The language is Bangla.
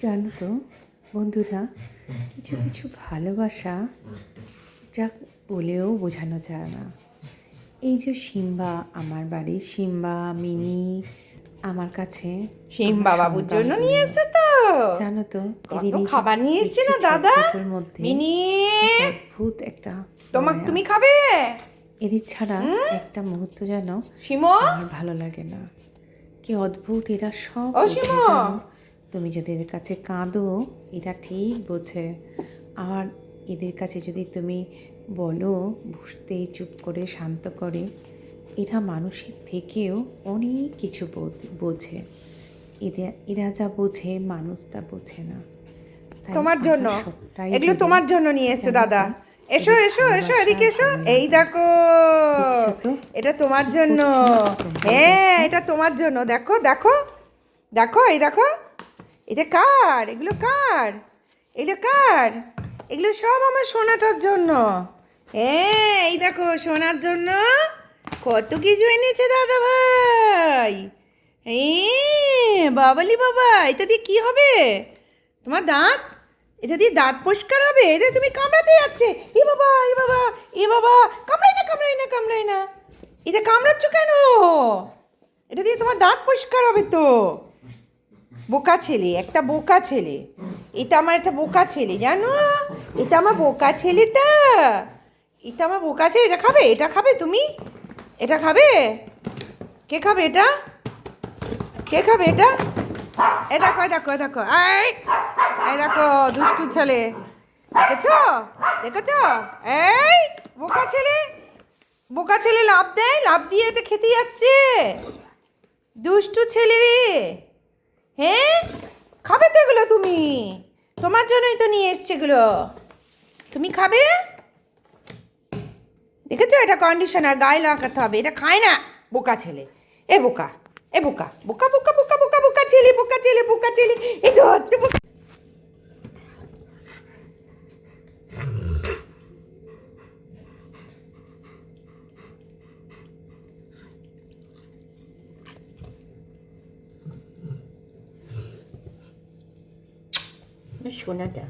জানো তো বন্ধুরা, কিছু কিছু ভালোবাসা যা বলেও বোঝানো যায় না। এই যে সিম্বা, আমার বাড়ির সিম্বা মিনি আমার কাছে সিম্বা বাবুর জন্য নিয়ে এসছে তো। জানো তো কত খাবার নিয়ে এসছে না দাদা। মধ্যে মিনি অদ্ভুত একটা তুমি খাবে? এদের ছাড়া একটা মুহূর্ত যেন সিমো, আমার ভালো লাগে না। কি অদ্ভুত এরা সব ও বোঝে সিমো, জানো। তুমি যদি এদের কাছে কাঁদো এরা ঠিক বোঝে, আর এদের কাছে যদি তুমি বলো বুঝতে, চুপ করে শান্ত করে, এরা মানুষের থেকেও অনেক কিছু বোঝে। এরা যা বোঝে মানুষ তা বোঝে না। তাই তোমার জন্য এগুলো যদি তোমার জন্য নিয়ে এসছে দাদা। এসো এসো এসো, এদিকে এসো। এই দেখো, এটা তোমার জন্য। হ্যাঁ, এটা তোমার জন্য। দেখো দেখো দেখো, এই দেখো, এটা কার? এগুলো কার? এগুলো কার? এগুলো সব আমার সোনাটার জন্য। হ্যাঁ, এই দেখো, সোনার জন্য কত কিছু এনেছে দাদা ভাই। বাবালি বাবা, এটা দিয়ে কি হবে? তোমার দাঁত? এটা দিয়ে দাঁত পরিষ্কার হবে? এটা তুমি কামড়াতে যাচ্ছে। এ বাবা, এ বাবা, এ বাবা, কামড়াই না কামড়াই না কামড়াই না। এটা কামড়াচ্ছ কেন? এটা দিয়ে তোমার দাঁত পরিষ্কার হবে তো। বোকা ছেলে, একটা বোকা ছেলে। এটা আমার একটা বোকা ছেলে, জানো? এটা আমার বোকা ছেলেটা। এটা আমার বোকা ছেলে। এটা খাবে? এটা খাবে তুমি? এটা খাবে? কে খাবে এটা? কে খাবে এটা? এ দেখো, দেখো দেখো, এই দেখো, দুষ্টু ছেলে। দেখেছো? দেখেছো? এই বোকা ছেলে, বোকা ছেলে লাফ দেয়, লাফ দিয়ে এটা খেতে যাচ্ছে। দুষ্টু ছেলে রে। হ্যাঁ, খাবে তো এগুলো তুমি? তোমার জন্যই তো নিয়ে এসছে এগুলো। তুমি খাবে? দেখেছো, এটা কন্ডিশনার গায়ে লাগাতে হবে। এটা খায় না। বোকা ছেলে, এ বোকা, এ বোকা, বোকা বোকা বোকা বোকা বোকা ছেলে, বোকা ছেলে, বোকা ছেলে। এই ধরতে বোকা। সোনাটা